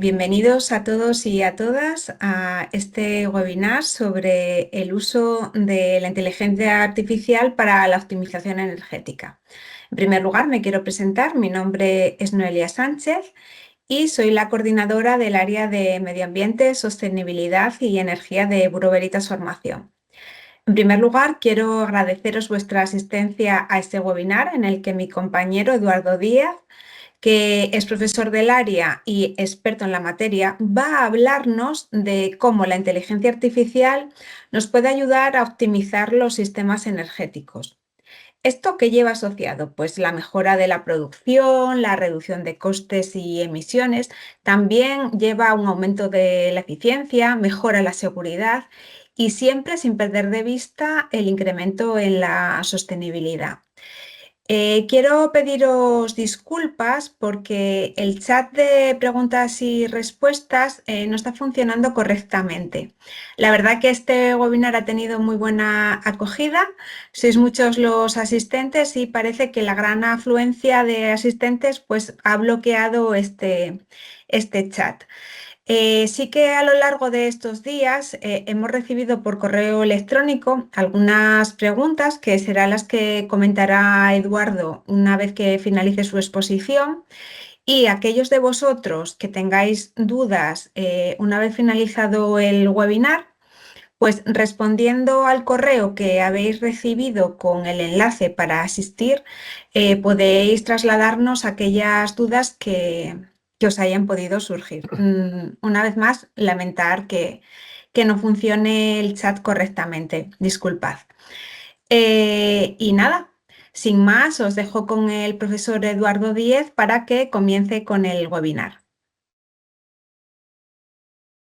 Bienvenidos a todos y a todas a este webinar sobre el uso de la inteligencia artificial para la optimización energética. En primer lugar, me quiero presentar. Mi nombre es Noelia Sánchez y soy la coordinadora del área de Medio Ambiente, Sostenibilidad y Energía de Bureau Veritas Formación. En primer lugar, quiero agradeceros vuestra asistencia a este webinar en el que mi compañero Eduardo Díaz, que es profesor del área y experto en la materia, va a hablarnos de cómo la inteligencia artificial nos puede ayudar a optimizar los sistemas energéticos. ¿Esto qué lleva asociado? Pues la mejora de la producción, la reducción de costes y emisiones, también lleva a un aumento de la eficiencia, mejora la seguridad y siempre sin perder de vista el incremento en la sostenibilidad. Quiero pediros disculpas porque el chat de preguntas y respuestas no está funcionando correctamente. La verdad que este webinar ha tenido muy buena acogida, sois muchos los asistentes y parece que la gran afluencia de asistentes pues, ha bloqueado este chat. Sí que a lo largo de estos días hemos recibido por correo electrónico algunas preguntas que serán las que comentará Eduardo una vez que finalice su exposición. Y aquellos de vosotros que tengáis dudas una vez finalizado el webinar, pues respondiendo al correo que habéis recibido con el enlace para asistir, podéis trasladarnos aquellas dudas que os hayan podido surgir. Una vez más, lamentar que no funcione el chat correctamente. Disculpad. Y nada, sin más, os dejo con el profesor Eduardo Díez para que comience con el webinar.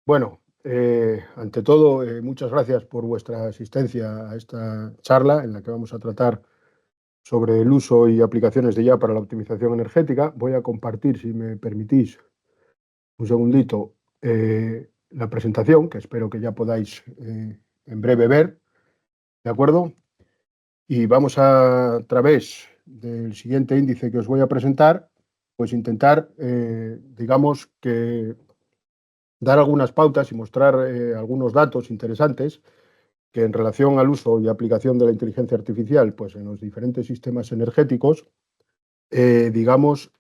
Bueno, ante todo, muchas gracias por vuestra asistencia a esta charla en la que vamos a tratar sobre el uso y aplicaciones de IA para la optimización energética. Voy a compartir, si me permitís, un segundito, la presentación, que espero que ya podáis en breve ver, ¿de acuerdo? Y vamos a través del siguiente índice que os voy a presentar, pues intentar, digamos que dar algunas pautas y mostrar algunos datos interesantes que en relación al uso y aplicación de la inteligencia artificial pues en los diferentes sistemas energéticos, digamos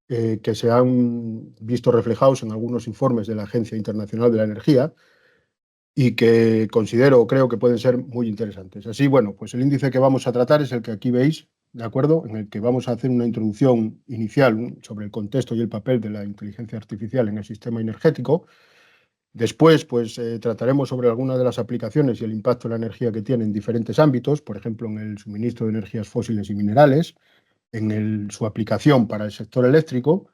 que se han visto reflejados en algunos informes de la Agencia Internacional de la Energía y que considero o creo que pueden ser muy interesantes. Así, bueno, pues el índice que vamos a tratar es el que aquí veis, ¿de acuerdo? En el que vamos a hacer una introducción inicial sobre el contexto y el papel de la inteligencia artificial en el sistema energético. Después, pues trataremos sobre algunas de las aplicaciones y el impacto de la energía que tiene en diferentes ámbitos, por ejemplo, en el suministro de energías fósiles y minerales, en su aplicación para el sector eléctrico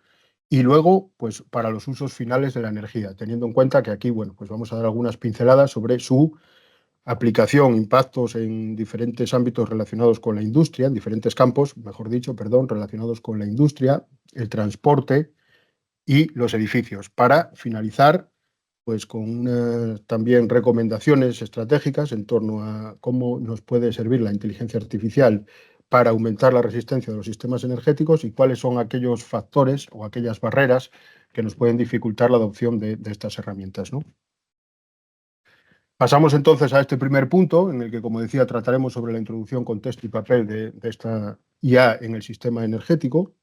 y luego, pues para los usos finales de la energía, teniendo en cuenta que aquí, bueno, pues vamos a dar algunas pinceladas sobre su aplicación, impactos en diferentes ámbitos relacionados con la industria, en diferentes campos, mejor dicho, perdón, relacionados con la industria, el transporte y los edificios, para finalizar pues con también recomendaciones estratégicas en torno a cómo nos puede servir la inteligencia artificial para aumentar la resistencia de los sistemas energéticos y cuáles son aquellos factores o aquellas barreras que nos pueden dificultar la adopción de estas herramientas, ¿no? Pasamos entonces a este primer punto, en el que, como decía, trataremos sobre la introducción, contexto y papel de esta IA en el sistema energético.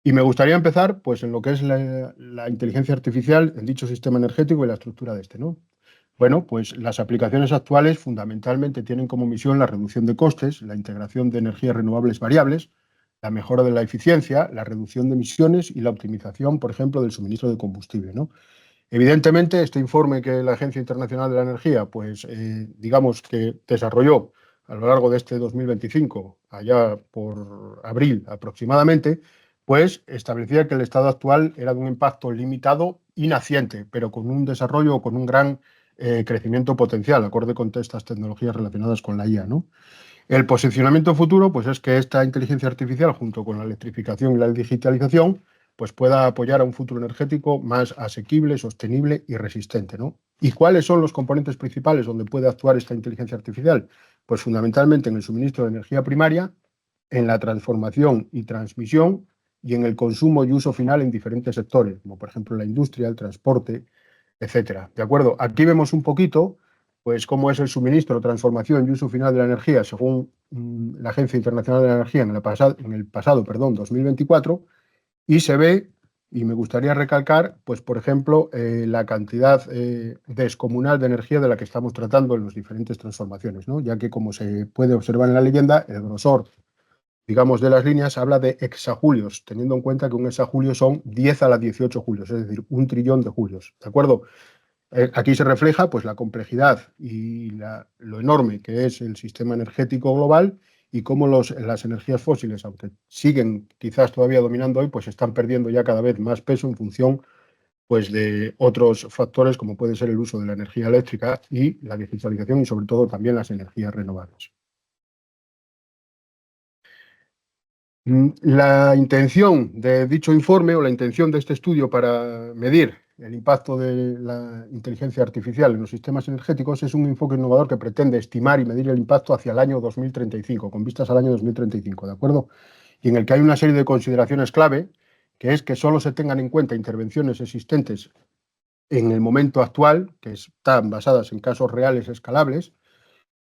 Y me gustaría empezar pues, en lo que es la inteligencia artificial en dicho sistema energético y la estructura de este, ¿no? Bueno, pues las aplicaciones actuales fundamentalmente tienen como misión la reducción de costes, la integración de energías renovables variables, la mejora de la eficiencia, la reducción de emisiones y la optimización, por ejemplo, del suministro de combustible, ¿no? Evidentemente, este informe que la Agencia Internacional de la Energía, pues digamos que desarrolló a lo largo de este 2025, allá por abril aproximadamente, pues establecía que el estado actual era de un impacto limitado y naciente, pero con un desarrollo o con un gran crecimiento potencial, acorde con estas tecnologías relacionadas con la IA, ¿no? El posicionamiento futuro, pues es que esta inteligencia artificial, junto con la electrificación y la digitalización, pues pueda apoyar a un futuro energético más asequible, sostenible y resistente, ¿no? ¿Y cuáles son los componentes principales donde puede actuar esta inteligencia artificial? Pues fundamentalmente en el suministro de energía primaria, en la transformación y transmisión y en el consumo y uso final en diferentes sectores, como por ejemplo la industria, el transporte, etcétera. ¿De acuerdo? Aquí vemos un poquito pues cómo es el suministro, transformación y uso final de la energía según la Agencia Internacional de la Energía en el pasado 2024, y se ve, y me gustaría recalcar, pues por ejemplo, la cantidad descomunal de energía de la que estamos tratando en las diferentes transformaciones, ¿no? Ya que, como se puede observar en la leyenda, el grosor, digamos, de las líneas habla de exajulios, teniendo en cuenta que un exajulio son 10 a la 18 julios, es decir, 1 trillón de julios, ¿de acuerdo? Aquí se refleja pues la complejidad y lo enorme que es el sistema energético global, y cómo las energías fósiles, aunque siguen quizás todavía dominando hoy, pues están perdiendo ya cada vez más peso en función pues de otros factores, como puede ser el uso de la energía eléctrica y la digitalización, y sobre todo también las energías renovables. La intención de dicho informe, o la intención de este estudio para medir el impacto de la inteligencia artificial en los sistemas energéticos, es un enfoque innovador que pretende estimar y medir el impacto hacia el año 2035, con vistas al año 2035, ¿de acuerdo? Y en el que hay una serie de consideraciones clave, que es que solo se tengan en cuenta intervenciones existentes en el momento actual, que están basadas en casos reales escalables,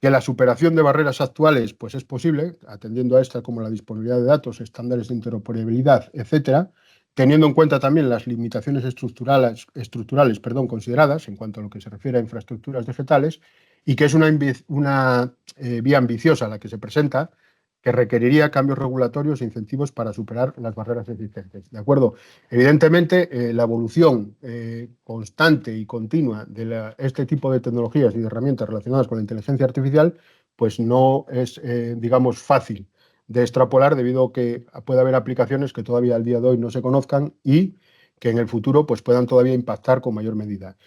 que la superación de barreras actuales pues es posible, atendiendo a estas como la disponibilidad de datos, estándares de interoperabilidad, etcétera, teniendo en cuenta también las limitaciones estructurales, consideradas en cuanto a lo que se refiere a infraestructuras digitales, y que es una vía ambiciosa la que se presenta, que requeriría cambios regulatorios e incentivos para superar las barreras existentes. ¿De acuerdo? Evidentemente, la evolución constante y continua de este tipo de tecnologías y de herramientas relacionadas con la inteligencia artificial, pues no es, digamos, fácil de extrapolar, debido a que puede haber aplicaciones que todavía al día de hoy no se conozcan y que en el futuro pues puedan todavía impactar con mayor medida.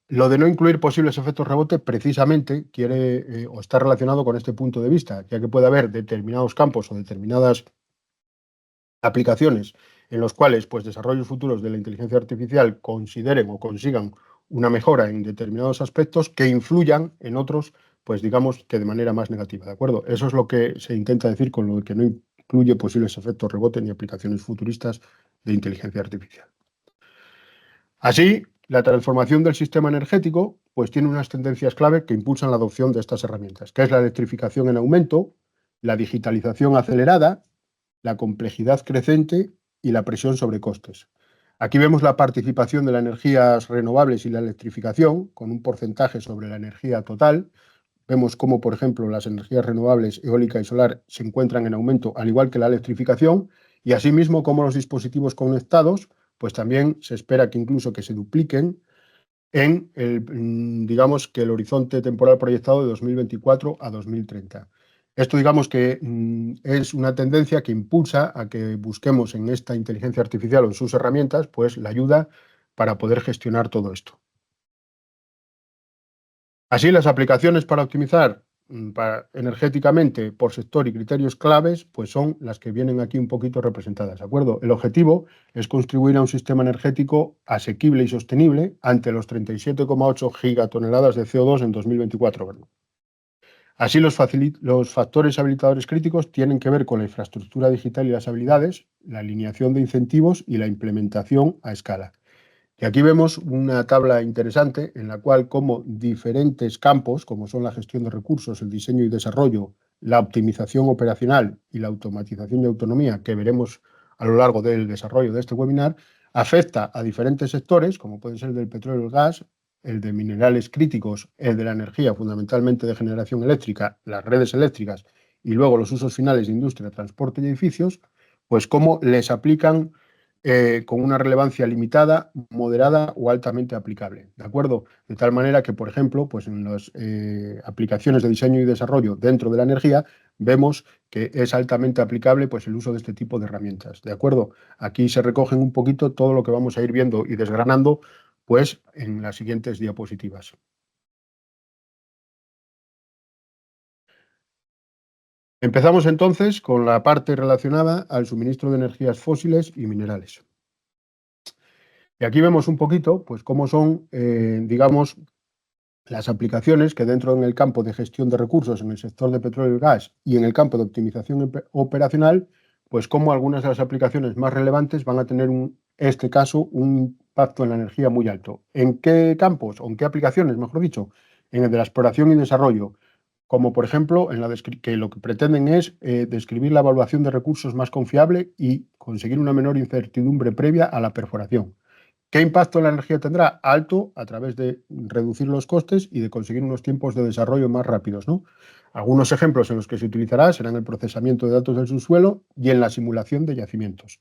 Lo de no incluir posibles efectos rebote precisamente quiere o está relacionado con este punto de vista, ya que puede haber determinados campos o determinadas aplicaciones en los cuales pues, desarrollos futuros de la inteligencia artificial consideren o consigan una mejora en determinados aspectos que influyan en otros, pues digamos que de manera más negativa, ¿de acuerdo? Eso es lo que se intenta decir con lo que no incluye posibles efectos rebote ni aplicaciones futuristas de inteligencia artificial. Así, la transformación del sistema energético pues tiene unas tendencias clave que impulsan la adopción de estas herramientas, que es la electrificación en aumento, la digitalización acelerada, la complejidad creciente y la presión sobre costes. Aquí vemos la participación de las energías renovables y la electrificación con un porcentaje sobre la energía total. Vemos cómo, por ejemplo, las energías renovables, eólica y solar, se encuentran en aumento, al igual que la electrificación, y asimismo cómo los dispositivos conectados, pues también se espera que incluso que se dupliquen en digamos que el horizonte temporal proyectado de 2024 a 2030. Esto, digamos que es una tendencia que impulsa a que busquemos en esta inteligencia artificial o en sus herramientas, pues la ayuda para poder gestionar todo esto. Así, las aplicaciones para optimizar energéticamente por sector y criterios claves, pues son las que vienen aquí un poquito representadas, ¿de acuerdo? El objetivo es contribuir a un sistema energético asequible y sostenible ante los 37,8 gigatoneladas de CO2 en 2024. ¿Verdad? Así, los factores habilitadores críticos tienen que ver con la infraestructura digital y las habilidades, la alineación de incentivos y la implementación a escala. Y aquí vemos una tabla interesante en la cual, como diferentes campos, como son la gestión de recursos, el diseño y desarrollo, la optimización operacional y la automatización y autonomía, que veremos a lo largo del desarrollo de este webinar, afecta a diferentes sectores, como pueden ser el del petróleo y el gas, el de minerales críticos, el de la energía, fundamentalmente de generación eléctrica, las redes eléctricas, y luego los usos finales de industria, transporte y edificios, pues cómo les aplican con una relevancia limitada, moderada o altamente aplicable, ¿de acuerdo? De tal manera que, por ejemplo, pues en las aplicaciones de diseño y desarrollo dentro de la energía, vemos que es altamente aplicable pues, el uso de este tipo de herramientas, ¿de acuerdo? Aquí se recogen un poquito todo lo que vamos a ir viendo y desgranando pues, en las siguientes diapositivas. Empezamos entonces con la parte relacionada al suministro de energías fósiles y minerales. Y aquí vemos un poquito, pues, cómo son, digamos, las aplicaciones que dentro en el campo de gestión de recursos en el sector de petróleo y gas y en el campo de optimización operacional, pues cómo algunas de las aplicaciones más relevantes van a tener, en este caso, un impacto en la energía muy alto. ¿En qué campos o en qué aplicaciones, mejor dicho? En el de la exploración y desarrollo, como por ejemplo, que lo que pretenden es describir la evaluación de recursos más confiable y conseguir una menor incertidumbre previa a la perforación. ¿Qué impacto en la energía tendrá? Alto, a través de reducir los costes y de conseguir unos tiempos de desarrollo más rápidos, ¿no? Algunos ejemplos en los que se utilizará serán el procesamiento de datos del subsuelo y en la simulación de yacimientos.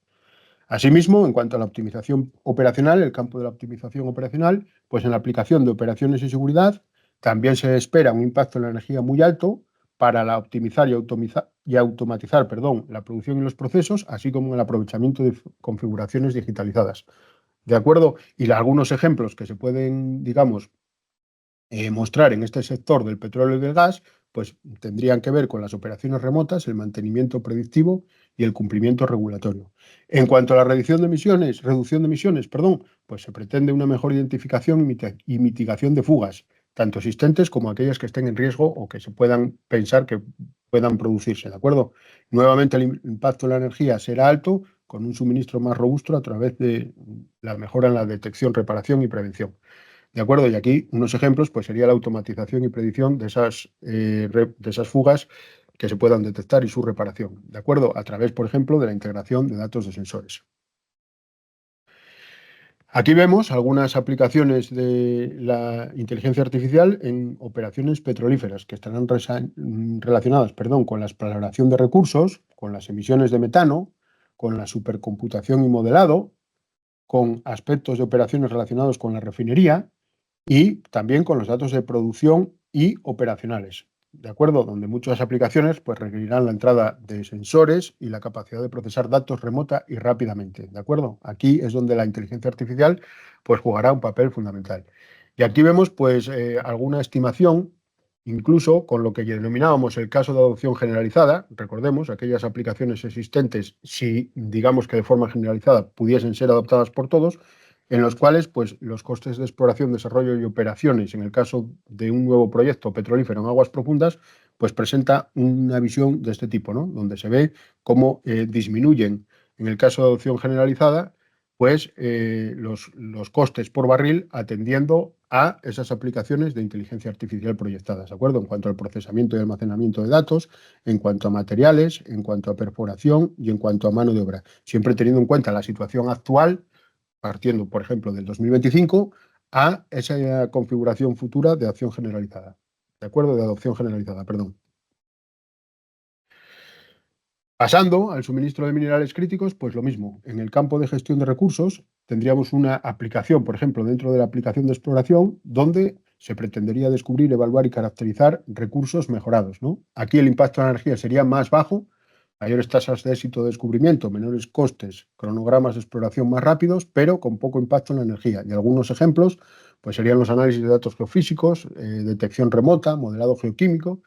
Asimismo, en cuanto a la optimización operacional, el campo de la optimización operacional, pues en la aplicación de operaciones y seguridad, también se espera un impacto en la energía muy alto para la optimizar y automatizar, la producción y los procesos, así como en el aprovechamiento de configuraciones digitalizadas. ¿De acuerdo? Y algunos ejemplos que se pueden, digamos, mostrar en este sector del petróleo y del gas, pues tendrían que ver con las operaciones remotas, el mantenimiento predictivo y el cumplimiento regulatorio. En cuanto a la reducción de emisiones, pues se pretende una mejor identificación y mitigación de fugas, tanto existentes como aquellas que estén en riesgo o que se puedan pensar que puedan producirse, ¿de acuerdo? Nuevamente el impacto en la energía será alto, con un suministro más robusto a través de la mejora en la detección, reparación y prevención. ¿De acuerdo? Y aquí unos ejemplos pues sería la automatización y predicción de esas fugas que se puedan detectar y su reparación. ¿De acuerdo? A través, por ejemplo, de la integración de datos de sensores. Aquí vemos algunas aplicaciones de la inteligencia artificial en operaciones petrolíferas que estarán relacionadas, con la exploración de recursos, con las emisiones de metano, con la supercomputación y modelado, con aspectos de operaciones relacionados con la refinería y también con los datos de producción y operacionales, ¿de acuerdo? Donde muchas aplicaciones pues, requerirán la entrada de sensores y la capacidad de procesar datos remota y rápidamente, ¿de acuerdo? Aquí es donde la inteligencia artificial pues, jugará un papel fundamental. Y aquí vemos pues, alguna estimación, incluso con lo que denominábamos el caso de adopción generalizada, recordemos, aquellas aplicaciones existentes, si digamos que de forma generalizada pudiesen ser adoptadas por todos, en los cuales pues, los costes de exploración, desarrollo y operaciones, en el caso de un nuevo proyecto petrolífero en aguas profundas, pues presenta una visión de este tipo, ¿no? Donde se ve cómo disminuyen, en el caso de adopción generalizada, pues los costes por barril atendiendo a esas aplicaciones de inteligencia artificial proyectadas, ¿de acuerdo? En cuanto al procesamiento y almacenamiento de datos, en cuanto a materiales, en cuanto a perforación y en cuanto a mano de obra, siempre teniendo en cuenta la situación actual, partiendo, por ejemplo, del 2025, a esa configuración futura de acción generalizada. ¿De acuerdo? De adopción generalizada, perdón. Pasando al suministro de minerales críticos, pues lo mismo. En el campo de gestión de recursos tendríamos una aplicación, por ejemplo, dentro de la aplicación de exploración, donde se pretendería descubrir, evaluar y caracterizar recursos mejorados, ¿no? Aquí el impacto de la energía sería más bajo, mayores tasas de éxito de descubrimiento, menores costes, cronogramas de exploración más rápidos, pero con poco impacto en la energía. Y algunos ejemplos pues serían los análisis de datos geofísicos, detección remota, modelado geoquímico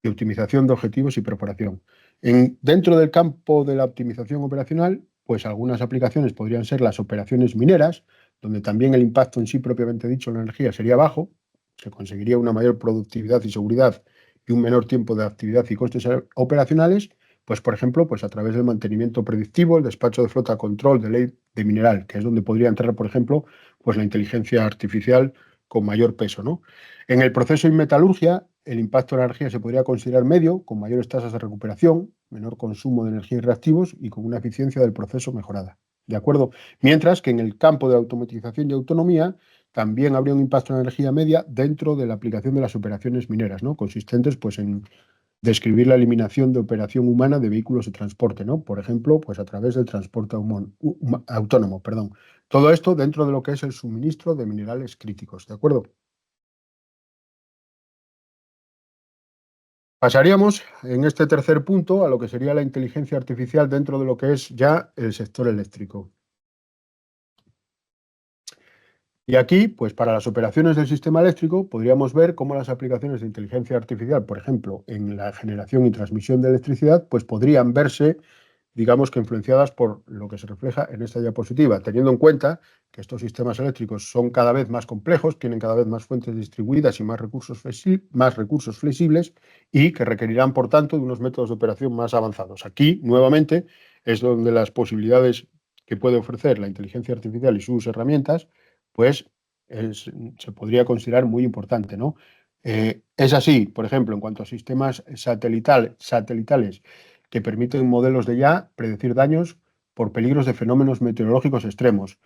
y optimización de objetivos y preparación. Dentro del campo de la optimización operacional, pues algunas aplicaciones podrían ser las operaciones mineras, donde también el impacto en sí propiamente dicho en la energía sería bajo, se conseguiría una mayor productividad y seguridad y un menor tiempo de actividad y costes operacionales, pues por ejemplo, pues a través del mantenimiento predictivo, el despacho de flota, control de ley de mineral, que es donde podría entrar, por ejemplo, pues la inteligencia artificial con mayor peso, ¿no? En el proceso en metalurgia, el impacto de la energía se podría considerar medio, con mayores tasas de recuperación, menor consumo de energía y reactivos y con una eficiencia del proceso mejorada. ¿De acuerdo? Mientras que en el campo de la automatización y autonomía también habría un impacto en energía media dentro de la aplicación de las operaciones mineras, ¿no? Consistentes pues, en describir la eliminación de operación humana de vehículos de transporte, ¿no? Por ejemplo, pues a través del transporte autónomo, perdón. Todo esto dentro de lo que es el suministro de minerales críticos, ¿de acuerdo? Pasaríamos en este tercer punto a lo que sería la inteligencia artificial dentro de lo que es ya el sector eléctrico. Y aquí, pues para las operaciones del sistema eléctrico, podríamos ver cómo las aplicaciones de inteligencia artificial, por ejemplo, en la generación y transmisión de electricidad, pues podrían verse, digamos que influenciadas por lo que se refleja en esta diapositiva, teniendo en cuenta que estos sistemas eléctricos son cada vez más complejos, tienen cada vez más fuentes distribuidas y más recursos flexibles y que requerirán, por tanto, de unos métodos de operación más avanzados. Aquí, nuevamente, es donde las posibilidades que puede ofrecer la inteligencia artificial y sus herramientas, pues se podría considerar muy importante, ¿no? Es así, por ejemplo, en cuanto a sistemas satelitales que permiten modelos de IA predecir daños por peligros de fenómenos meteorológicos extremos.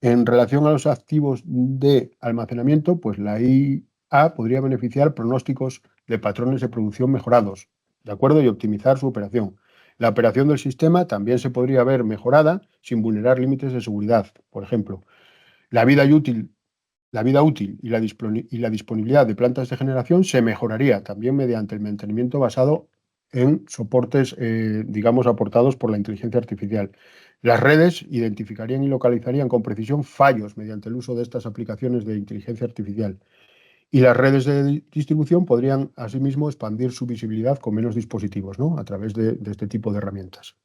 En relación a los activos de almacenamiento, pues la IA podría beneficiar pronósticos de patrones de producción mejorados, ¿de acuerdo? Y optimizar su operación. La operación del sistema también se podría ver mejorada sin vulnerar límites de seguridad. Por ejemplo, la vida útil, y la disponibilidad de plantas de generación se mejoraría también mediante el mantenimiento basado en soportes, digamos, aportados por la inteligencia artificial. Las redes identificarían y localizarían con precisión fallos mediante el uso de estas aplicaciones de inteligencia artificial. Y las redes de distribución podrían, asimismo, expandir su visibilidad con menos dispositivos, ¿no? A través de este tipo de herramientas.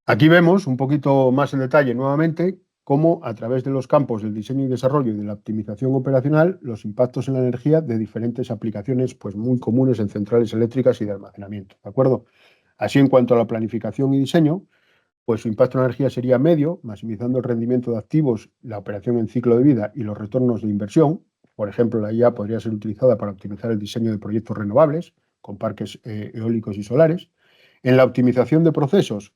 Aquí vemos un poquito más en detalle nuevamente cómo a través de los campos del diseño y desarrollo y de la optimización operacional, los impactos en la energía de diferentes aplicaciones pues muy comunes en centrales eléctricas y de almacenamiento, ¿de acuerdo? Así, en cuanto a la planificación y diseño, pues su impacto en la energía sería medio, maximizando el rendimiento de activos, la operación en ciclo de vida y los retornos de inversión. Por ejemplo, la IA podría ser utilizada para optimizar el diseño de proyectos renovables, con parques eólicos y solares. En la optimización de procesos,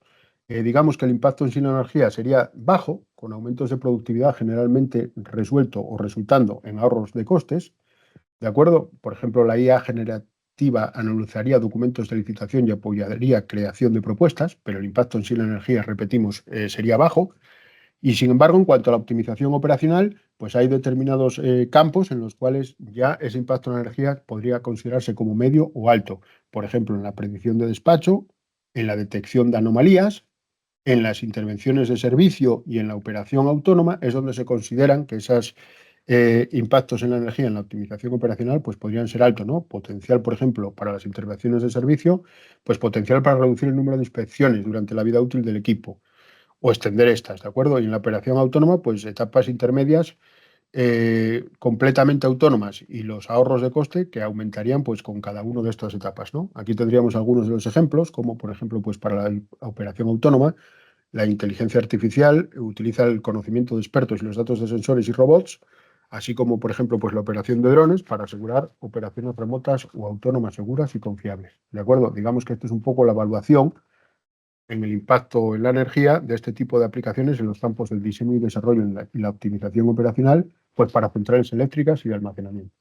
digamos que el impacto en sí en la energía sería bajo, con aumentos de productividad generalmente resuelto o resultando en ahorros de costes. ¿De acuerdo? Por ejemplo, la IA generativa analizaría documentos de licitación y apoyaría creación de propuestas, pero el impacto en sí en la energía, repetimos, sería bajo. Y sin embargo, en cuanto a la optimización operacional, pues hay determinados campos en los cuales ya ese impacto en la energía podría considerarse como medio o alto. Por ejemplo, en la predicción de despacho, en la detección de anomalías, en las intervenciones de servicio y en la operación autónoma es donde se consideran que esos impactos en la energía, en la optimización operacional, pues podrían ser altos, ¿no? Potencial, por ejemplo, para las intervenciones de servicio, pues potencial para reducir el número de inspecciones durante la vida útil del equipo o extender estas, ¿de acuerdo? Y en la operación autónoma, pues etapas intermedias completamente autónomas y los ahorros de coste que aumentarían pues con cada una de estas etapas, ¿no? Aquí tendríamos algunos de los ejemplos, como por ejemplo pues para la operación autónoma, la inteligencia artificial utiliza el conocimiento de expertos y los datos de sensores y robots, así como, por ejemplo, pues la operación de drones para asegurar operaciones remotas o autónomas seguras y confiables. ¿De acuerdo? Digamos que esto es un poco la evaluación en el impacto en la energía de este tipo de aplicaciones en los campos del diseño y desarrollo y la optimización operacional, pues para centrales eléctricas y de almacenamiento.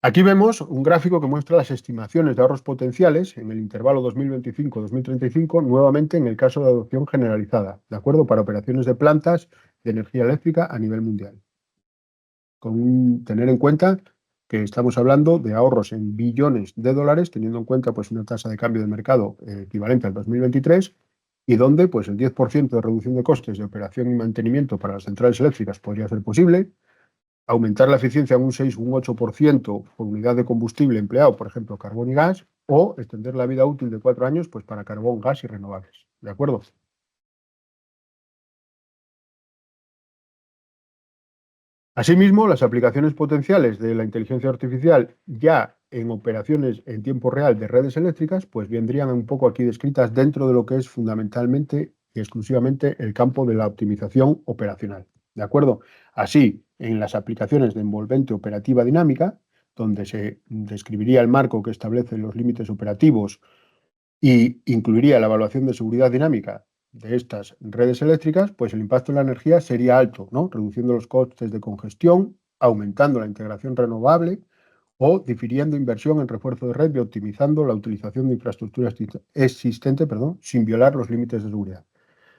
Aquí vemos un gráfico que muestra las estimaciones de ahorros potenciales en el intervalo 2025-2035, nuevamente en el caso de adopción generalizada, ¿de acuerdo? Para operaciones de plantas de energía eléctrica a nivel mundial. Tener en cuenta que estamos hablando de ahorros en billones de dólares, teniendo en cuenta pues, una tasa de cambio de mercado equivalente al 2023, y donde pues, el 10% de reducción de costes de operación y mantenimiento para las centrales eléctricas podría ser posible, aumentar la eficiencia en un 6 o un 8% por unidad de combustible empleado, por ejemplo, carbón y gas, o extender la vida útil de 4 años pues, para carbón, gas y renovables. ¿De acuerdo? Asimismo, las aplicaciones potenciales de la inteligencia artificial ya en operaciones en tiempo real de redes eléctricas, pues vendrían un poco aquí descritas dentro de lo que es fundamentalmente y exclusivamente el campo de la optimización operacional. ¿De acuerdo? Así, en las aplicaciones de envolvente operativa dinámica, donde se describiría el marco que establece los límites operativos y incluiría la evaluación de seguridad dinámica de estas redes eléctricas, pues el impacto en la energía sería alto, ¿no? Reduciendo los costes de congestión, aumentando la integración renovable o difiriendo inversión en refuerzo de red y optimizando la utilización de infraestructura existente, sin violar los límites de seguridad.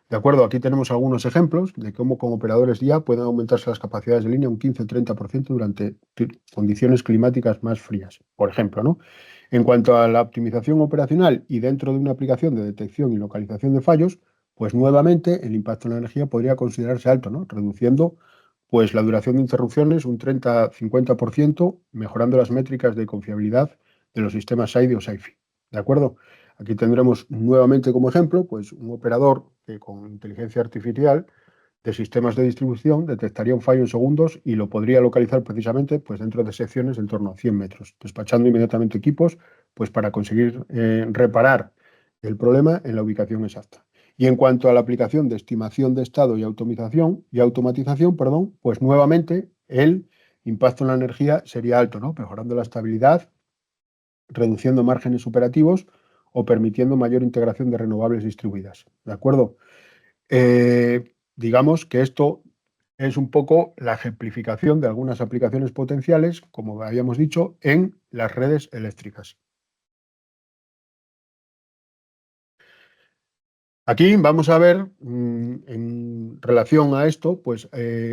De acuerdo, aquí tenemos algunos ejemplos de cómo con operadores de IA pueden aumentarse las capacidades de línea un 15-30% durante condiciones climáticas más frías, por ejemplo, ¿no? En cuanto a la optimización operacional y dentro de una aplicación de detección y localización de fallos, pues nuevamente el impacto en la energía podría considerarse alto, ¿no? Reduciendo pues la duración de interrupciones un 30-50%, mejorando las métricas de confiabilidad de los sistemas SAIDI o SAIFI. ¿De acuerdo? Aquí tendremos nuevamente como ejemplo pues, un operador que con inteligencia artificial de sistemas de distribución detectaría un fallo en segundos y lo podría localizar precisamente pues, dentro de secciones en torno a 100 metros, despachando inmediatamente equipos pues, para conseguir reparar el problema en la ubicación exacta. Y en cuanto a la aplicación de estimación de estado y automatización, perdón, pues nuevamente el impacto en la energía sería alto, ¿no? Mejorando la estabilidad, reduciendo márgenes operativos o permitiendo mayor integración de renovables distribuidas. ¿De acuerdo? Digamos que esto es un poco la ejemplificación de algunas aplicaciones potenciales, como habíamos dicho, en las redes eléctricas. Aquí vamos a ver, en relación a esto, pues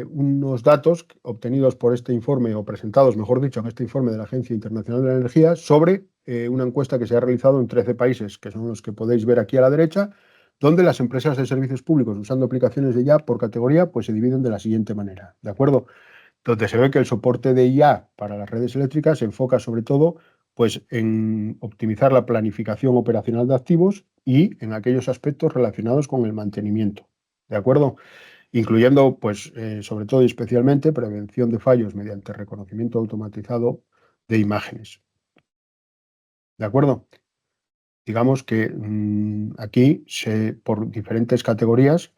unos datos obtenidos por este informe, o presentados, mejor dicho, en este informe de la Agencia Internacional de la Energía, sobre una encuesta que se ha realizado en 13 países, que son los que podéis ver aquí a la derecha, donde las empresas de servicios públicos usando aplicaciones de IA por categoría, pues se dividen de la siguiente manera, ¿de acuerdo? Donde se ve que el soporte de IA para las redes eléctricas se enfoca sobre todo pues, en optimizar la planificación operacional de activos y en aquellos aspectos relacionados con el mantenimiento, ¿de acuerdo? Incluyendo, pues, sobre todo y especialmente, prevención de fallos mediante reconocimiento automatizado de imágenes, ¿de acuerdo? Digamos que aquí, por diferentes categorías,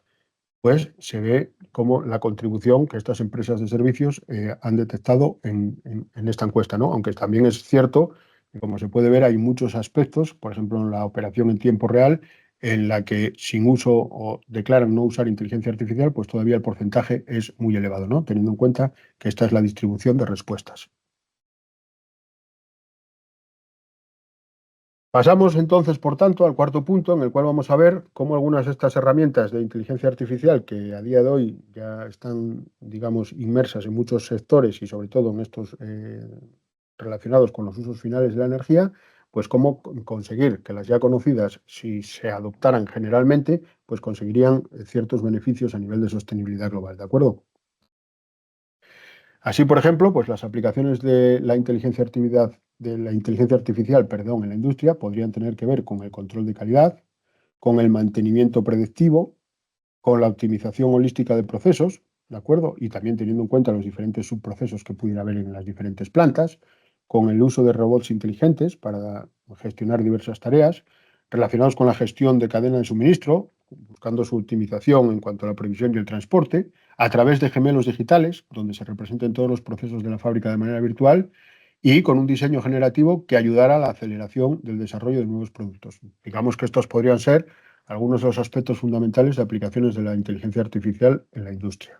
pues se ve como la contribución que estas empresas de servicios han detectado en esta encuesta, ¿no? Aunque también es cierto que, como se puede ver, hay muchos aspectos, por ejemplo, en la operación en tiempo real, en la que sin uso o declaran no usar inteligencia artificial, pues todavía el porcentaje es muy elevado, ¿no? Teniendo en cuenta que esta es la distribución de respuestas. Pasamos entonces, por tanto, al cuarto punto, en el cual vamos a ver cómo algunas de estas herramientas de inteligencia artificial que a día de hoy ya están, digamos, inmersas en muchos sectores y sobre todo en estos relacionados con los usos finales de la energía, pues cómo conseguir que las ya conocidas, si se adoptaran generalmente, pues conseguirían ciertos beneficios a nivel de sostenibilidad global, ¿de acuerdo? Así, por ejemplo, pues las aplicaciones de la inteligencia artificial, perdón, en la industria podrían tener que ver con el control de calidad, con el mantenimiento predictivo, con la optimización holística de procesos, ¿de acuerdo? Y también teniendo en cuenta los diferentes subprocesos que pudiera haber en las diferentes plantas, con el uso de robots inteligentes para gestionar diversas tareas, relacionados con la gestión de cadena de suministro, buscando su optimización en cuanto a la previsión y el transporte, a través de gemelos digitales, donde se representen todos los procesos de la fábrica de manera virtual, y con un diseño generativo que ayudara a la aceleración del desarrollo de nuevos productos. Digamos que estos podrían ser algunos de los aspectos fundamentales de aplicaciones de la inteligencia artificial en la industria.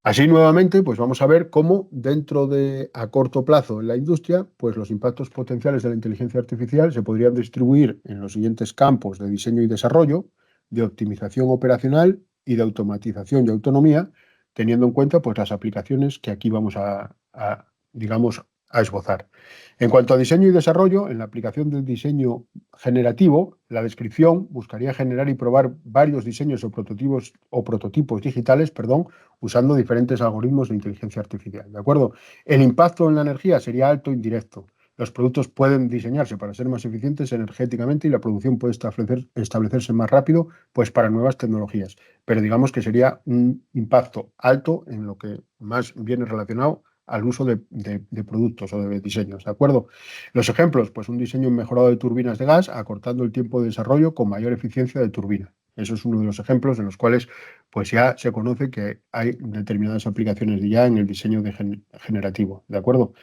Así, nuevamente, pues vamos a ver cómo dentro de a corto plazo en la industria, pues los impactos potenciales de la inteligencia artificial se podrían distribuir en los siguientes campos de diseño y desarrollo, de optimización operacional y de automatización y autonomía, teniendo en cuenta pues las aplicaciones que aquí vamos digamos, a esbozar. En cuanto a diseño y desarrollo, en la aplicación del diseño generativo, la descripción buscaría generar y probar varios diseños o prototipos digitales, perdón, usando diferentes algoritmos de inteligencia artificial, ¿de acuerdo? El impacto en la energía sería alto e indirecto. Los productos pueden diseñarse para ser más eficientes energéticamente y la producción puede establecerse más rápido, pues para nuevas tecnologías. Pero digamos que sería un impacto alto en lo que más viene relacionado al uso de productos o de diseños, ¿de acuerdo? Los ejemplos, pues un diseño mejorado de turbinas de gas, acortando el tiempo de desarrollo con mayor eficiencia de turbina. Eso es uno de los ejemplos en los cuales pues ya se conoce que hay determinadas aplicaciones ya en el diseño generativo, ¿de acuerdo?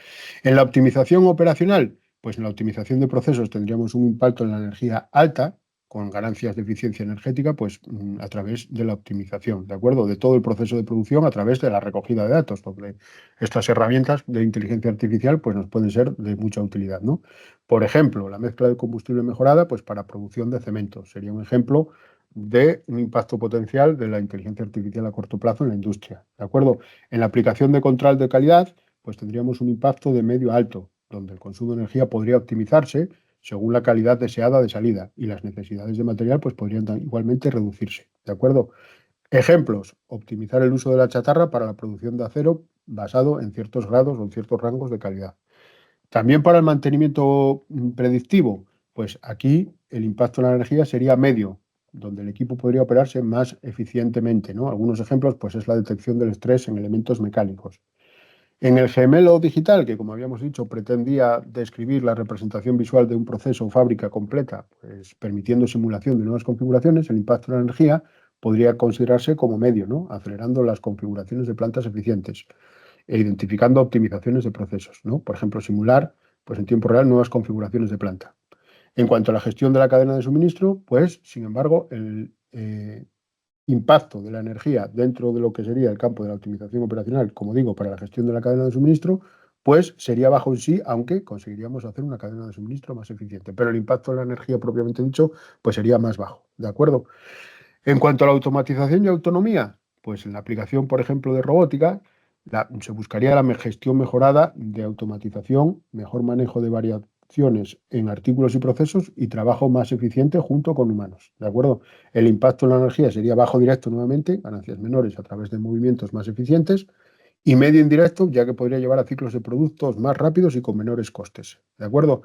En la optimización operacional, pues en la optimización de procesos tendríamos un impacto en la energía alta, con ganancias de eficiencia energética, pues a través de la optimización, ¿de acuerdo? De todo el proceso de producción a través de la recogida de datos, donde estas herramientas de inteligencia artificial pues nos pueden ser de mucha utilidad, ¿no? Por ejemplo, la mezcla de combustible mejorada, pues para producción de cemento, sería un ejemplo de un impacto potencial de la inteligencia artificial a corto plazo en la industria, ¿de acuerdo? En la aplicación de control de calidad, pues tendríamos un impacto de medio a alto, donde el consumo de energía podría optimizarse según la calidad deseada de salida y las necesidades de material pues podrían igualmente reducirse, ¿de acuerdo? Ejemplos, optimizar el uso de la chatarra para la producción de acero basado en ciertos grados o en ciertos rangos de calidad. También para el mantenimiento predictivo, pues aquí el impacto en la energía sería medio, donde el equipo podría operarse más eficientemente, ¿no? Algunos ejemplos, pues, es la detección del estrés en elementos mecánicos. En el gemelo digital, que como habíamos dicho, pretendía describir la representación visual de un proceso o fábrica completa, pues permitiendo simulación de nuevas configuraciones, el impacto en la energía podría considerarse como medio, ¿no? Acelerando las configuraciones de plantas eficientes e identificando optimizaciones de procesos, ¿no? Por ejemplo, simular pues, en tiempo real nuevas configuraciones de planta. En cuanto a la gestión de la cadena de suministro, pues, sin embargo, el impacto de la energía dentro de lo que sería el campo de la optimización operacional, como digo, para la gestión de la cadena de suministro, pues sería bajo en sí, aunque conseguiríamos hacer una cadena de suministro más eficiente. Pero el impacto de la energía propiamente dicho, pues sería más bajo, ¿de acuerdo? En cuanto a la automatización y autonomía, pues en la aplicación, por ejemplo, de robótica, se buscaría la gestión mejorada de automatización, mejor manejo de variaciones en artículos y procesos y trabajo más eficiente junto con humanos. ¿De acuerdo? El impacto en la energía sería bajo directo nuevamente, ganancias menores a través de movimientos más eficientes, y medio indirecto, ya que podría llevar a ciclos de productos más rápidos y con menores costes. ¿De acuerdo?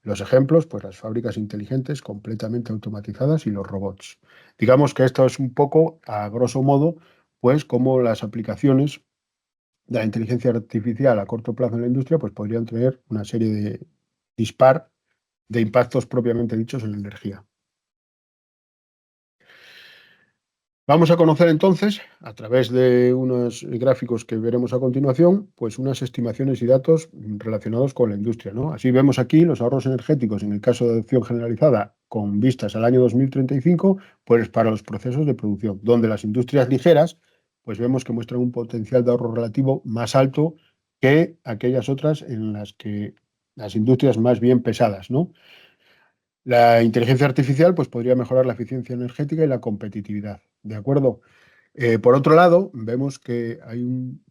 Los ejemplos, pues las fábricas inteligentes completamente automatizadas y los robots. Digamos que esto es un poco, a grosso modo, pues como las aplicaciones de la inteligencia artificial a corto plazo en la industria, pues podrían tener una serie de dispar de impactos propiamente dichos en la energía. Vamos a conocer entonces, a través de unos gráficos que veremos a continuación, pues unas estimaciones y datos relacionados con la industria, ¿no? Así vemos aquí los ahorros energéticos en el caso de adopción generalizada con vistas al año 2035, pues para los procesos de producción, donde las industrias ligeras, pues vemos que muestran un potencial de ahorro relativo más alto que aquellas otras en las que las industrias más bien pesadas, ¿no? La inteligencia artificial pues, podría mejorar la eficiencia energética y la competitividad. ¿De acuerdo? Por otro lado, vemos que hay un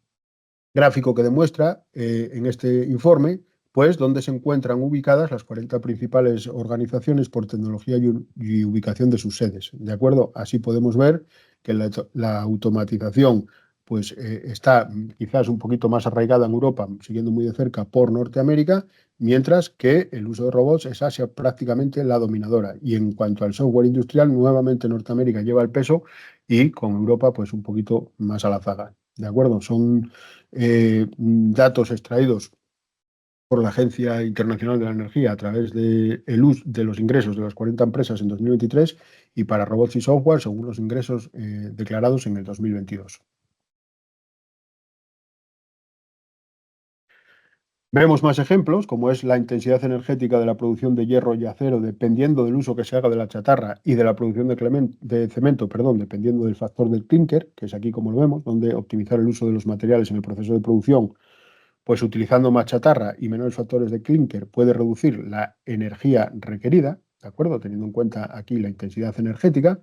gráfico que demuestra en este informe pues, dónde se encuentran ubicadas las 40 principales organizaciones por tecnología y ubicación de sus sedes. ¿De acuerdo? Así podemos ver que la automatización pues, está quizás un poquito más arraigada en Europa, siguiendo muy de cerca por Norteamérica, mientras que el uso de robots es Asia prácticamente la dominadora. Y en cuanto al software industrial, nuevamente Norteamérica lleva el peso y con Europa pues un poquito más a la zaga. ¿De acuerdo? Son datos extraídos por la Agencia Internacional de la Energía a través de, de los ingresos de las 40 empresas en 2023 y para robots y software según los ingresos declarados en el 2022. Vemos más ejemplos, como es la intensidad energética de la producción de hierro y acero, dependiendo del uso que se haga de la chatarra, y de la producción de cemento, perdón, dependiendo del factor del clinker, que es aquí como lo vemos, donde optimizar el uso de los materiales en el proceso de producción, pues utilizando más chatarra y menores factores de clinker, puede reducir la energía requerida, ¿de acuerdo? Teniendo en cuenta aquí la intensidad energética.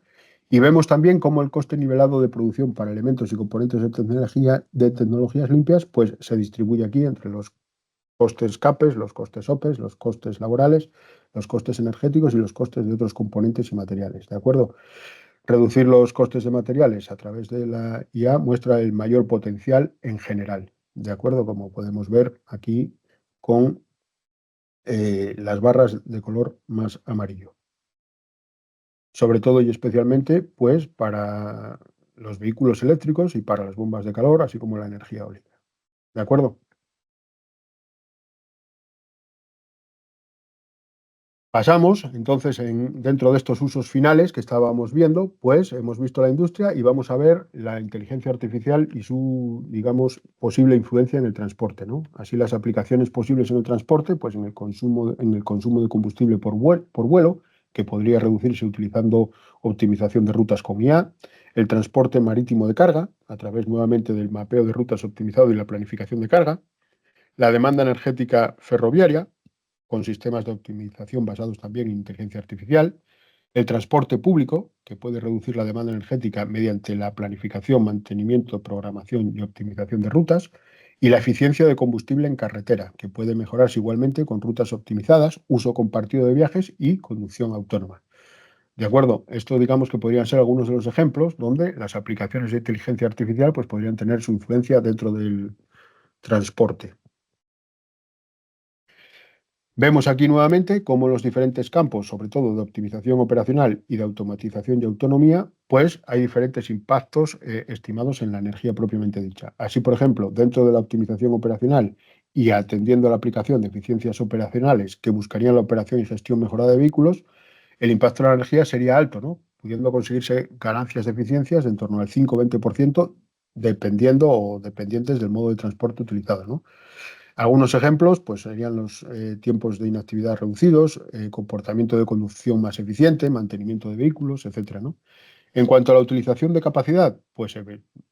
Y vemos también cómo el coste nivelado de producción para elementos y componentes de tecnologías limpias, pues se distribuye aquí entre los costes CAPES, los costes OPES, los costes laborales, los costes energéticos y los costes de otros componentes y materiales, ¿de acuerdo? Reducir los costes de materiales a través de la IA muestra el mayor potencial en general, ¿de acuerdo? Como podemos ver aquí con las barras de color más amarillo. Sobre todo y especialmente, pues, para los vehículos eléctricos y para las bombas de calor, así como la energía eólica, ¿de acuerdo? Pasamos, entonces, dentro de estos usos finales que estábamos viendo, pues hemos visto la industria y vamos a ver la inteligencia artificial y su, digamos, posible influencia en el transporte, ¿no? Así las aplicaciones posibles en el transporte, pues en el consumo de combustible por vuelo, que podría reducirse utilizando optimización de rutas con IA, el transporte marítimo de carga, a través nuevamente del mapeo de rutas optimizado y la planificación de carga, la demanda energética ferroviaria, con sistemas de optimización basados también en inteligencia artificial, el transporte público, que puede reducir la demanda energética mediante la planificación, mantenimiento, programación y optimización de rutas, y la eficiencia de combustible en carretera, que puede mejorarse igualmente con rutas optimizadas, uso compartido de viajes y conducción autónoma. De acuerdo, esto digamos que podrían ser algunos de los ejemplos donde las aplicaciones de inteligencia artificial pues, podrían tener su influencia dentro del transporte. Vemos aquí nuevamente cómo los diferentes campos, sobre todo de optimización operacional y de automatización y autonomía, pues hay diferentes impactos estimados en la energía propiamente dicha. Así, por ejemplo, dentro de la optimización operacional y atendiendo a la aplicación de eficiencias operacionales que buscarían la operación y gestión mejorada de vehículos, el impacto de la energía sería alto, ¿no? Pudiendo conseguirse ganancias de eficiencias de en torno al 5 o 20%, dependiendo o dependientes del modo de transporte utilizado, ¿no? Algunos ejemplos pues, serían los tiempos de inactividad reducidos, comportamiento de conducción más eficiente, mantenimiento de vehículos, etcétera, ¿no? En cuanto a la utilización de capacidad, pues se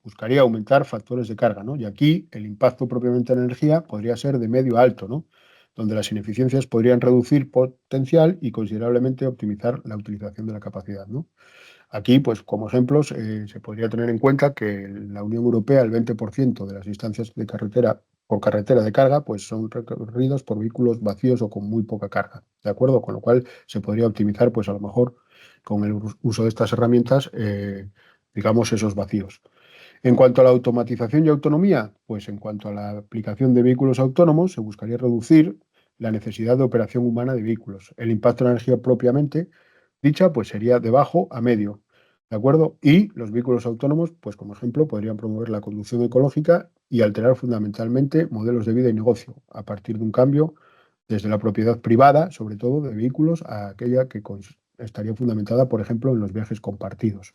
buscaría aumentar factores de carga, ¿no? Y aquí el impacto propiamente en energía podría ser de medio a alto, ¿no? Donde las ineficiencias podrían reducir potencial y considerablemente optimizar la utilización de la capacidad, ¿no? Aquí, pues como ejemplos, se podría tener en cuenta que en la Unión Europea el 20% de las distancias de carretera por carretera de carga pues son recorridos por vehículos vacíos o con muy poca carga, ¿de acuerdo? Con lo cual se podría optimizar, pues a lo mejor con el uso de estas herramientas, digamos, esos vacíos. En cuanto a la automatización y autonomía, pues en cuanto a la aplicación de vehículos autónomos, se buscaría reducir la necesidad de operación humana de vehículos. El impacto en la energía propiamente dicha, pues sería de bajo a medio, ¿de acuerdo? Y los vehículos autónomos, pues como ejemplo, podrían promover la conducción ecológica y alterar fundamentalmente modelos de vida y negocio, a partir de un cambio desde la propiedad privada, sobre todo de vehículos, a aquella que estaría fundamentada, por ejemplo, en los viajes compartidos.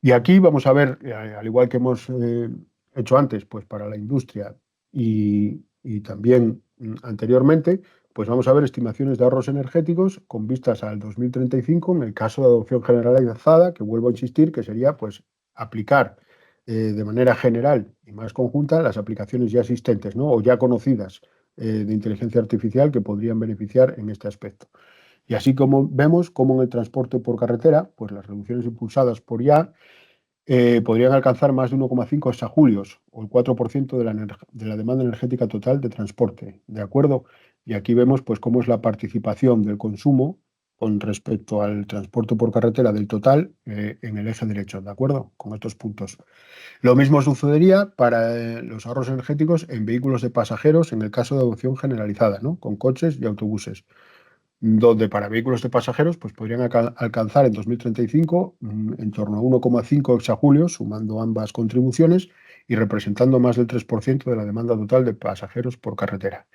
Y aquí vamos a ver, al igual que hemos hecho antes, pues para la industria y también anteriormente, pues vamos a ver estimaciones de ahorros energéticos con vistas al 2035 en el caso de adopción generalizada, que vuelvo a insistir, que sería pues aplicar de manera general y más conjunta las aplicaciones ya existentes, ¿no? O ya conocidas de inteligencia artificial que podrían beneficiar en este aspecto. Y así como vemos como en el transporte por carretera, pues las reducciones impulsadas por IA podrían alcanzar más de 1,5 exajulios o el 4% de la demanda energética total de transporte, ¿de acuerdo? Y aquí vemos pues cómo es la participación del consumo con respecto al transporte por carretera del total en el eje derecho, ¿de acuerdo? Con estos puntos. Lo mismo sucedería para los ahorros energéticos en vehículos de pasajeros en el caso de adopción generalizada, ¿no? Con coches y autobuses donde para vehículos de pasajeros pues podrían alcanzar en 2035 en torno a 1,5 exajulios, sumando ambas contribuciones y representando más del 3% de la demanda total de pasajeros por carretera.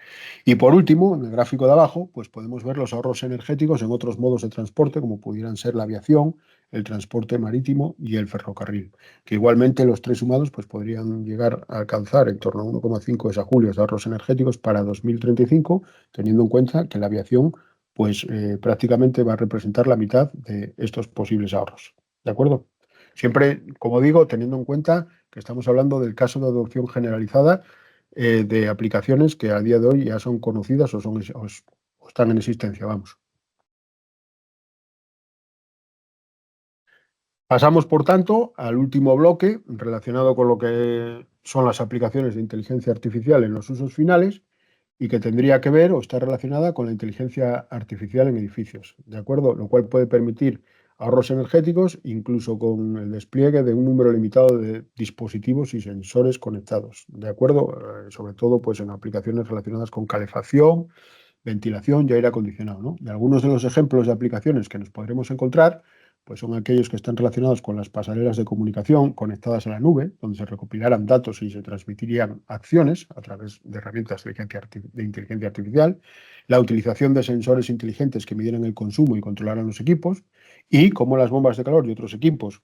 Y por último, en el gráfico de abajo, pues podemos ver los ahorros energéticos en otros modos de transporte, como pudieran ser la aviación, el transporte marítimo y el ferrocarril, que igualmente los tres sumados pues podrían llegar a alcanzar en torno a 1,5 exajulios de ahorros energéticos para 2035, teniendo en cuenta que la aviación pues prácticamente va a representar la mitad de estos posibles ahorros. ¿De acuerdo? Siempre, como digo, teniendo en cuenta que estamos hablando del caso de adopción generalizada de aplicaciones que a día de hoy ya son conocidas o están en existencia, vamos. Pasamos, por tanto, al último bloque relacionado con lo que son las aplicaciones de inteligencia artificial en los usos finales y que tendría que ver o está relacionada con la inteligencia artificial en edificios, ¿de acuerdo? Lo cual puede permitir ahorros energéticos, incluso con el despliegue de un número limitado de dispositivos y sensores conectados, ¿de acuerdo? Sobre todo pues, en aplicaciones relacionadas con calefacción, ventilación y aire acondicionado, ¿no? Y algunos de los ejemplos de aplicaciones que nos podremos encontrar pues son aquellos que están relacionados con las pasarelas de comunicación conectadas a la nube, donde se recopilarán datos y se transmitirían acciones a través de herramientas de inteligencia artificial, la utilización de sensores inteligentes que midieran el consumo y controlaran los equipos, y cómo las bombas de calor y otros equipos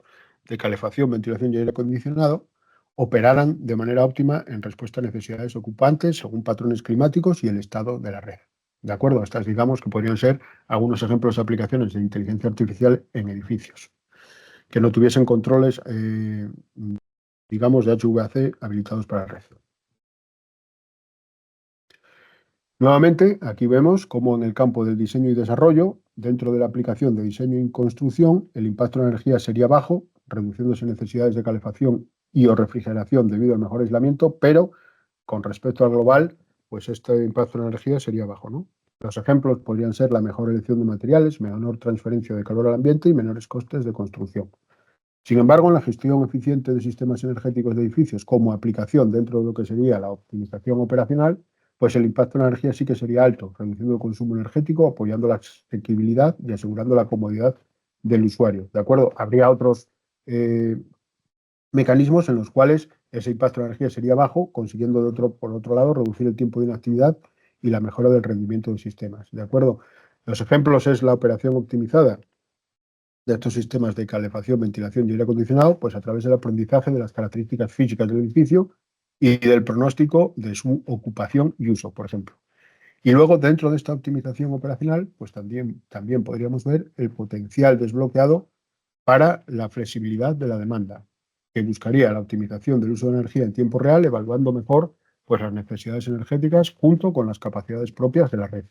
de calefacción, ventilación y aire acondicionado operaran de manera óptima en respuesta a necesidades ocupantes según patrones climáticos y el estado de la red. ¿De acuerdo? Estas, digamos, que podrían ser algunos ejemplos de aplicaciones de inteligencia artificial en edificios, que no tuviesen controles, digamos, de HVAC habilitados para la red. Nuevamente, aquí vemos cómo en el campo del diseño y desarrollo, dentro de la aplicación de diseño y construcción, el impacto en la energía sería bajo, reduciéndose necesidades de calefacción y o refrigeración debido al mejor aislamiento, pero con respecto al global, pues este impacto en la energía sería bajo, ¿no? Los ejemplos podrían ser la mejor elección de materiales, menor transferencia de calor al ambiente y menores costes de construcción. Sin embargo, en la gestión eficiente de sistemas energéticos de edificios como aplicación dentro de lo que sería la optimización operacional, pues el impacto en la energía sí que sería alto, reduciendo el consumo energético, apoyando la asequibilidad y asegurando la comodidad del usuario. ¿De acuerdo? Habría otros mecanismos en los cuales ese impacto de energía sería bajo, consiguiendo por otro lado reducir el tiempo de inactividad y la mejora del rendimiento de sistemas. ¿De acuerdo? Los ejemplos es la operación optimizada de estos sistemas de calefacción, ventilación y aire acondicionado, pues a través del aprendizaje de las características físicas del edificio y del pronóstico de su ocupación y uso, por ejemplo. Y luego, dentro de esta optimización operacional, pues también podríamos ver el potencial desbloqueado para la flexibilidad de la demanda, que buscaría la optimización del uso de energía en tiempo real, evaluando mejor pues, las necesidades energéticas junto con las capacidades propias de la red.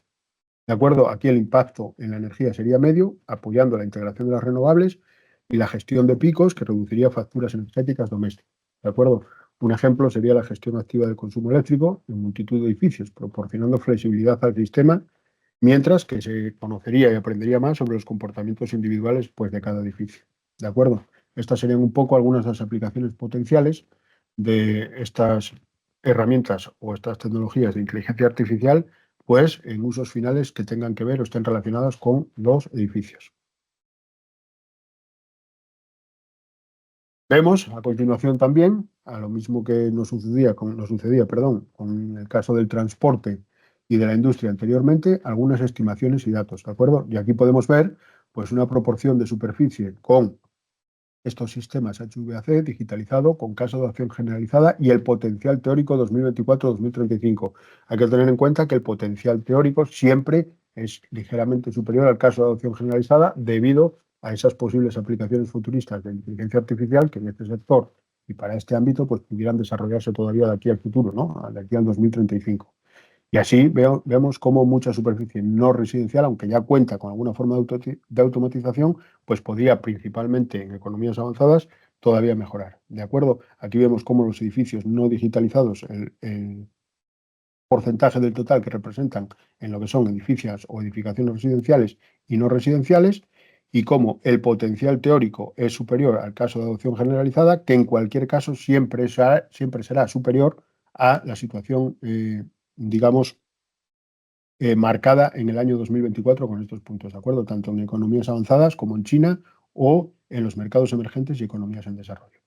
¿De acuerdo? Aquí el impacto en la energía sería medio, apoyando la integración de las renovables y la gestión de picos, que reduciría facturas energéticas domésticas. ¿De acuerdo? Un ejemplo sería la gestión activa del consumo eléctrico en multitud de edificios, proporcionando flexibilidad al sistema, mientras que se conocería y aprendería más sobre los comportamientos individuales pues, de cada edificio. ¿De acuerdo? Estas serían un poco algunas de las aplicaciones potenciales de estas herramientas o estas tecnologías de inteligencia artificial pues en usos finales que tengan que ver o estén relacionados con los edificios. Vemos a continuación también, a lo mismo que nos sucedía, con el caso del transporte y de la industria anteriormente, algunas estimaciones y datos, ¿de acuerdo? Y aquí podemos ver pues una proporción de superficie con estos sistemas HVAC digitalizado con caso de acción generalizada y el potencial teórico 2024-2035. Hay que tener en cuenta que el potencial teórico siempre es ligeramente superior al caso de adopción generalizada debido a esas posibles aplicaciones futuristas de inteligencia artificial que en este sector y para este ámbito pues pudieran desarrollarse todavía de aquí al futuro, ¿no? De aquí al 2035. Y así vemos cómo mucha superficie no residencial, aunque ya cuenta con alguna forma de automatización, pues podría principalmente en economías avanzadas todavía mejorar. ¿De acuerdo? Aquí vemos cómo los edificios no digitalizados, el porcentaje del total que representan en lo que son edificios o edificaciones residenciales y no residenciales, y cómo el potencial teórico es superior al caso de adopción generalizada, que en cualquier caso siempre será superior a la situación, digamos, marcada en el año 2024 con estos puntos, ¿de acuerdo? Tanto en economías avanzadas como en China o en los mercados emergentes y economías en desarrollo.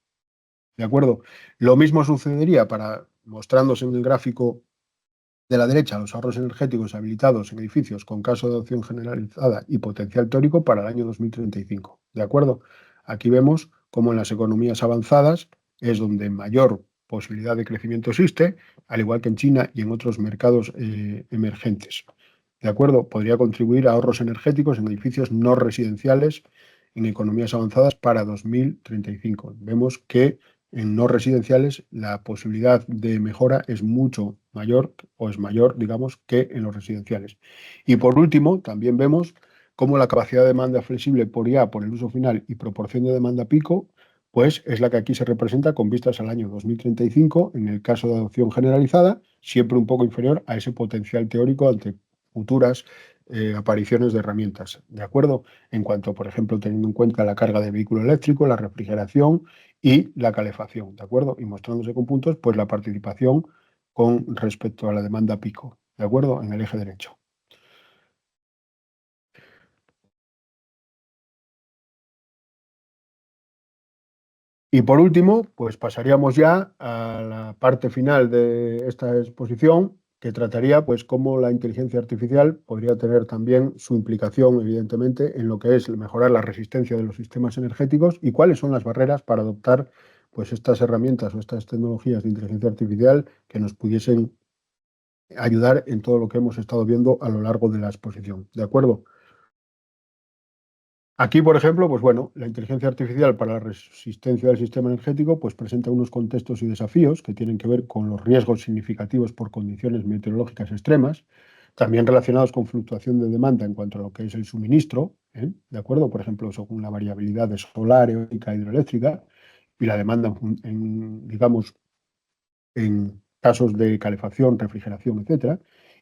¿De acuerdo? Lo mismo sucedería mostrándose en el gráfico de la derecha los ahorros energéticos habilitados en edificios con caso de adopción generalizada y potencial teórico para el año 2035. ¿De acuerdo? Aquí vemos cómo en las economías avanzadas es donde mayor posibilidad de crecimiento existe, al igual que en China y en otros mercados emergentes. ¿De acuerdo? Podría contribuir a ahorros energéticos en edificios no residenciales en economías avanzadas para 2035. Vemos que en no residenciales la posibilidad de mejora es mucho mayor o es mayor, digamos, que en los residenciales. Y por último, también vemos cómo la capacidad de demanda flexible por IA, por el uso final y proporción de demanda pico, pues es la que aquí se representa con vistas al año 2035, en el caso de adopción generalizada, siempre un poco inferior a ese potencial teórico ante futuras apariciones de herramientas. ¿De acuerdo? En cuanto, por ejemplo, teniendo en cuenta la carga de vehículo eléctrico, la refrigeración y la calefacción, ¿de acuerdo? Y mostrándose con puntos, pues la participación con respecto a la demanda pico, ¿de acuerdo? En el eje derecho. Y por último, pues pasaríamos ya a la parte final de esta exposición, que trataría pues cómo la inteligencia artificial podría tener también su implicación, evidentemente, en lo que es mejorar la resistencia de los sistemas energéticos y cuáles son las barreras para adoptar pues estas herramientas o estas tecnologías de inteligencia artificial que nos pudiesen ayudar en todo lo que hemos estado viendo a lo largo de la exposición. ¿De acuerdo? Aquí, por ejemplo, pues bueno, la inteligencia artificial para la resistencia del sistema energético pues presenta unos contextos y desafíos que tienen que ver con los riesgos significativos por condiciones meteorológicas extremas, también relacionados con fluctuación de demanda en cuanto a lo que es el suministro, ¿eh? ¿De acuerdo? Por ejemplo, según la variabilidad de solar, eólica, hidroeléctrica y la demanda digamos, en casos de calefacción, refrigeración, etcétera,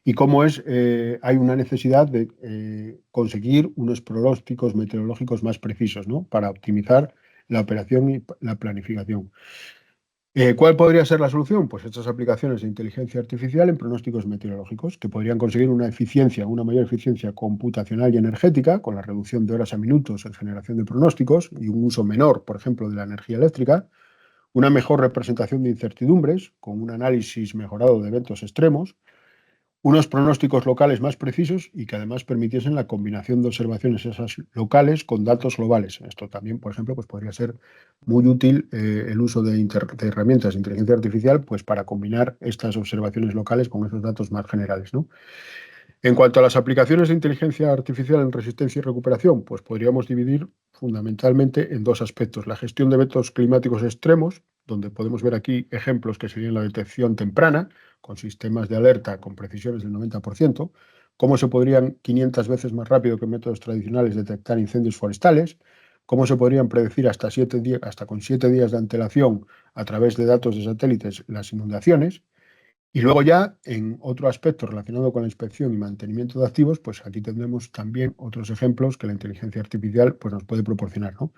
y cómo hay una necesidad de conseguir unos pronósticos meteorológicos más precisos, ¿no? Para optimizar la operación y la planificación. ¿Cuál podría ser la solución? Pues estas aplicaciones de inteligencia artificial en pronósticos meteorológicos, que podrían conseguir una mayor eficiencia computacional y energética, con la reducción de horas a minutos en generación de pronósticos y un uso menor, por ejemplo, de la energía eléctrica, una mejor representación de incertidumbres, con un análisis mejorado de eventos extremos, unos pronósticos locales más precisos y que además permitiesen la combinación de observaciones esas locales con datos globales. Esto también, por ejemplo, pues podría ser muy útil el uso de herramientas de inteligencia artificial, pues para combinar estas observaciones locales con esos datos más generales, ¿no? En cuanto a las aplicaciones de inteligencia artificial en resistencia y recuperación, pues podríamos dividir fundamentalmente en dos aspectos: la gestión de eventos climáticos extremos, donde podemos ver aquí ejemplos que serían la detección temprana, con sistemas de alerta con precisiones del 90%, cómo se podrían 500 veces más rápido que métodos tradicionales detectar incendios forestales, cómo se podrían predecir hasta con 7 días de antelación a través de datos de satélites las inundaciones. Y luego ya, en otro aspecto relacionado con la inspección y mantenimiento de activos, pues aquí tendremos también otros ejemplos que la inteligencia artificial pues, nos puede proporcionar, ¿no?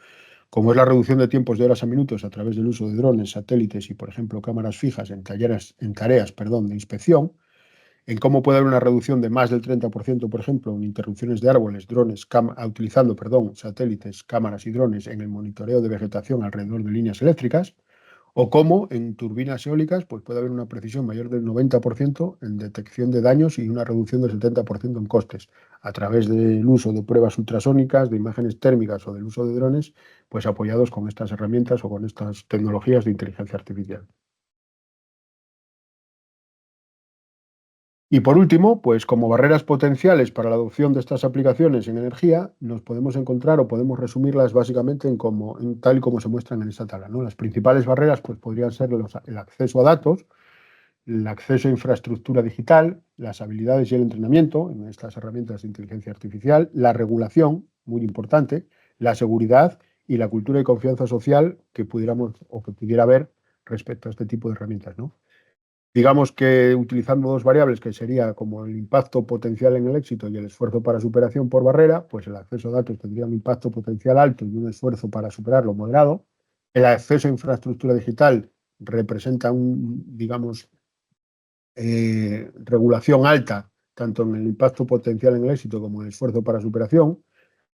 Como es la reducción de tiempos de horas a minutos a través del uso de drones, satélites y, por ejemplo, cámaras fijas en tareas, de inspección, en cómo puede haber una reducción de más del 30%, por ejemplo, en interrupciones de árboles, utilizando, satélites, cámaras y drones en el monitoreo de vegetación alrededor de líneas eléctricas, o cómo en turbinas eólicas pues puede haber una precisión mayor del 90% en detección de daños y una reducción del 70% en costes, a través del uso de pruebas ultrasónicas, de imágenes térmicas o del uso de drones, pues apoyados con estas herramientas o con estas tecnologías de inteligencia artificial. Y por último, pues como barreras potenciales para la adopción de estas aplicaciones en energía, nos podemos encontrar o podemos resumirlas básicamente en tal y como se muestran en esta tabla, ¿no? Las principales barreras pues, podrían ser el acceso a datos, el acceso a infraestructura digital, las habilidades y el entrenamiento en estas herramientas de inteligencia artificial, la regulación, muy importante, la seguridad y la cultura y confianza social que pudiéramos o que pudiera haber respecto a este tipo de herramientas, ¿no? Digamos que utilizando dos variables, que sería como el impacto potencial en el éxito y el esfuerzo para superación por barrera, pues el acceso a datos tendría un impacto potencial alto y un esfuerzo para superarlo moderado. El acceso a infraestructura digital representa regulación alta, tanto en el impacto potencial en el éxito como en el esfuerzo para superación.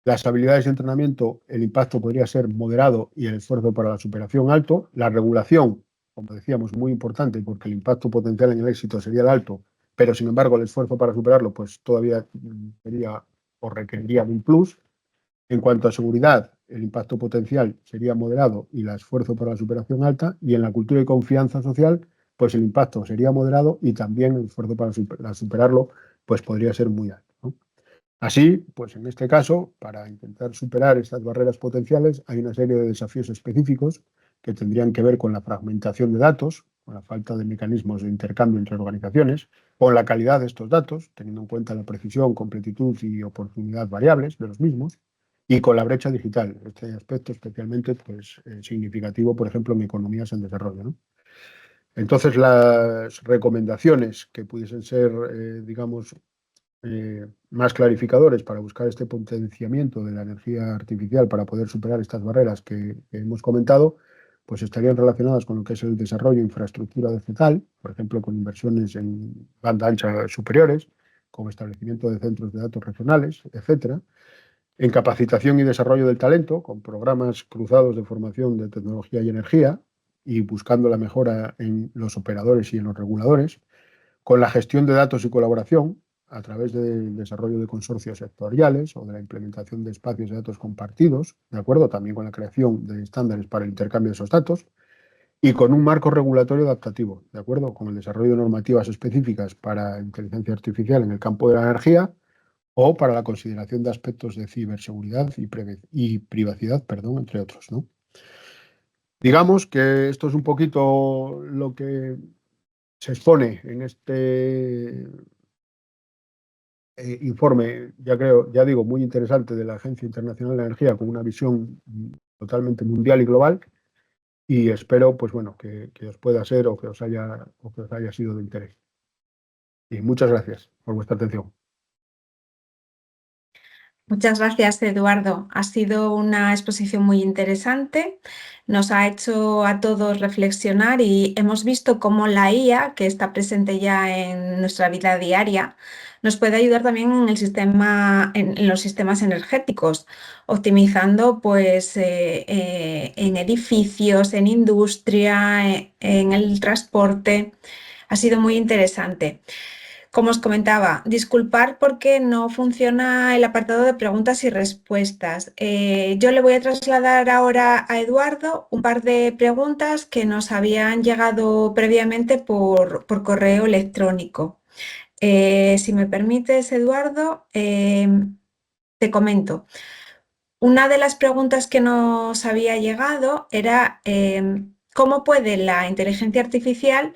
Las habilidades de entrenamiento, el impacto podría ser moderado y el esfuerzo para la superación alto. La regulación, como decíamos, muy importante porque el impacto potencial en el éxito sería el alto, pero sin embargo el esfuerzo para superarlo pues todavía sería o requeriría de un plus. En cuanto a seguridad, el impacto potencial sería moderado y el esfuerzo para la superación alta. Y en la cultura y confianza social, pues el impacto sería moderado y también el esfuerzo para superarlo pues podría ser muy alto, ¿no? Así, pues en este caso, para intentar superar estas barreras potenciales, hay una serie de desafíos específicos que tendrían que ver con la fragmentación de datos, con la falta de mecanismos de intercambio entre organizaciones, con la calidad de estos datos, teniendo en cuenta la precisión, completitud y oportunidad variables de los mismos, y con la brecha digital, este aspecto especialmente pues, significativo, por ejemplo, en economías en desarrollo, ¿no? Entonces, las recomendaciones que pudiesen ser, más clarificadores para buscar este potenciamiento de la energía artificial para poder superar estas barreras que hemos comentado, pues estarían relacionadas con lo que es el desarrollo de infraestructura digital, por ejemplo, con inversiones en banda ancha superiores, con establecimiento de centros de datos regionales, etcétera, en capacitación y desarrollo del talento, con programas cruzados de formación de tecnología y energía, y buscando la mejora en los operadores y en los reguladores, con la gestión de datos y colaboración a través del desarrollo de consorcios sectoriales o de la implementación de espacios de datos compartidos, ¿de acuerdo? También con la creación de estándares para el intercambio de esos datos y con un marco regulatorio adaptativo, ¿de acuerdo? Con el desarrollo de normativas específicas para inteligencia artificial en el campo de la energía o para la consideración de aspectos de ciberseguridad y privacidad, perdón, entre otros, ¿no? Digamos que esto es un poquito lo que se expone en este informe, ya digo, muy interesante de la Agencia Internacional de Energía, con una visión totalmente mundial y global, y espero, pues bueno, que os pueda ser o que os haya sido de interés. Y muchas gracias por vuestra atención. Muchas gracias, Eduardo. Ha sido una exposición muy interesante. Nos ha hecho a todos reflexionar y hemos visto cómo la IA, que está presente ya en nuestra vida diaria, nos puede ayudar también en el sistema, en los sistemas energéticos, optimizando pues, en edificios, en industria, en el transporte. Ha sido muy interesante. Como os comentaba, disculpar porque no funciona el apartado de preguntas y respuestas. Yo le voy a trasladar ahora a Eduardo un par de preguntas que nos habían llegado previamente por correo electrónico. Si me permites, Eduardo, te comento. Una de las preguntas que nos había llegado era ¿cómo puede la inteligencia artificial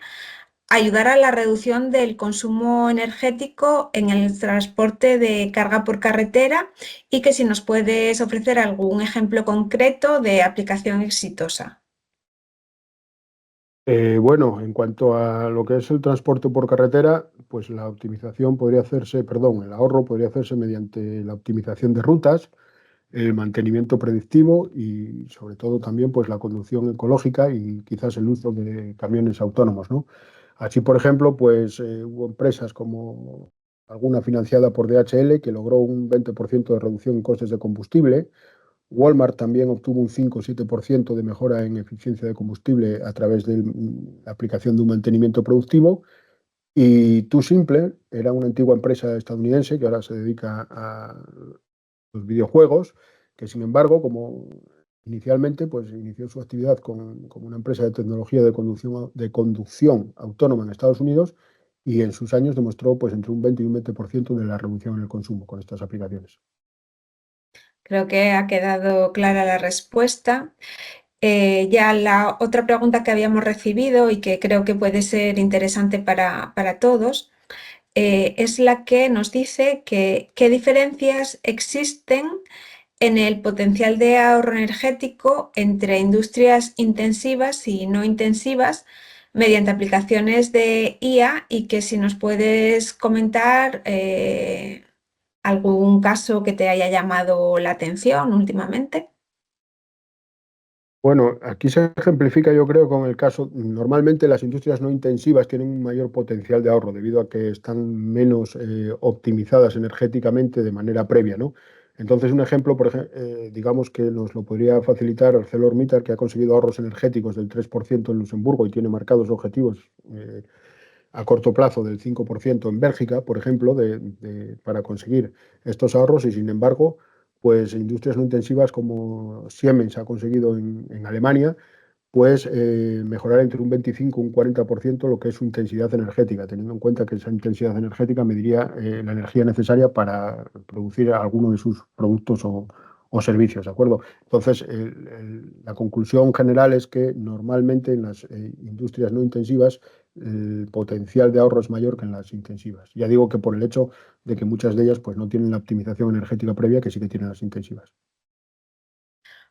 ayudar a la reducción del consumo energético en el transporte de carga por carretera y que si nos puedes ofrecer algún ejemplo concreto de aplicación exitosa? Bueno, en cuanto a lo que es el transporte por carretera, pues la optimización podría hacerse, perdón, el ahorro podría hacerse mediante la optimización de rutas, el mantenimiento predictivo y sobre todo también pues la conducción ecológica y quizás el uso de camiones autónomos, ¿no? Así, por ejemplo, pues hubo empresas como alguna financiada por DHL que logró un 20% de reducción en costes de combustible. Walmart también obtuvo un 5 o 7% de mejora en eficiencia de combustible a través de la aplicación de un mantenimiento productivo. Y TuSimple era una antigua empresa estadounidense que ahora se dedica a los videojuegos, que sin embargo, como inicialmente, pues inició su actividad como una empresa de tecnología de conducción autónoma en Estados Unidos y en sus años demostró pues entre un 20 y un 20% de la reducción en el consumo con estas aplicaciones. Creo que ha quedado clara la respuesta. Ya la otra pregunta que habíamos recibido y que creo que puede ser interesante para todos es la que nos dice que qué diferencias existen en el potencial de ahorro energético entre industrias intensivas y no intensivas mediante aplicaciones de IA y que si nos puedes comentar algún caso que te haya llamado la atención últimamente. Bueno, aquí se ejemplifica, yo creo, con el caso, normalmente las industrias no intensivas tienen un mayor potencial de ahorro debido a que están menos optimizadas energéticamente de manera previa, ¿no? Entonces, un ejemplo, por ejemplo, digamos que nos lo podría facilitar ArcelorMittal, que ha conseguido ahorros energéticos del 3% en Luxemburgo y tiene marcados objetivos a corto plazo del 5% en Bélgica, por ejemplo, para conseguir estos ahorros y, sin embargo, pues industrias no intensivas como Siemens ha conseguido en Alemania, pues mejorar entre un 25 y un 40% lo que es su intensidad energética, teniendo en cuenta que esa intensidad energética mediría la energía necesaria para producir alguno de sus productos o servicios, ¿de acuerdo? Entonces, la conclusión general es que normalmente en las industrias no intensivas el potencial de ahorro es mayor que en las intensivas. Ya digo que por el hecho de que muchas de ellas pues, no tienen la optimización energética previa que sí que tienen las intensivas.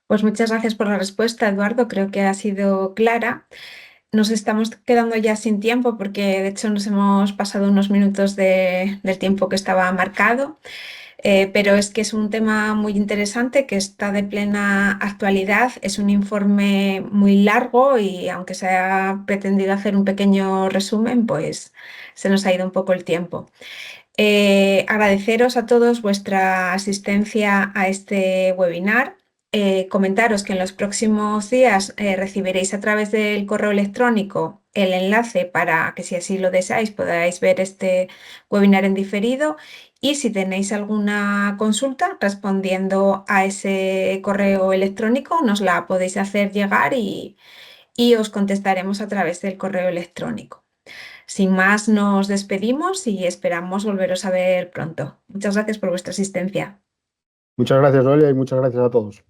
Pues muchas gracias por la respuesta, Eduardo. Creo que ha sido clara. Nos estamos quedando ya sin tiempo porque de hecho nos hemos pasado unos minutos del tiempo que estaba marcado. Pero es que es un tema muy interesante que está de plena actualidad. Es un informe muy largo y aunque se ha pretendido hacer un pequeño resumen, pues se nos ha ido un poco el tiempo. Agradeceros a todos vuestra asistencia a este webinar. Comentaros que en los próximos días recibiréis a través del correo electrónico el enlace para que si así lo deseáis podáis ver este webinar en diferido y si tenéis alguna consulta respondiendo a ese correo electrónico nos la podéis hacer llegar y os contestaremos a través del correo electrónico. Sin más, nos despedimos y esperamos volveros a ver pronto. Muchas gracias por vuestra asistencia. Muchas gracias, Noelia, y muchas gracias a todos.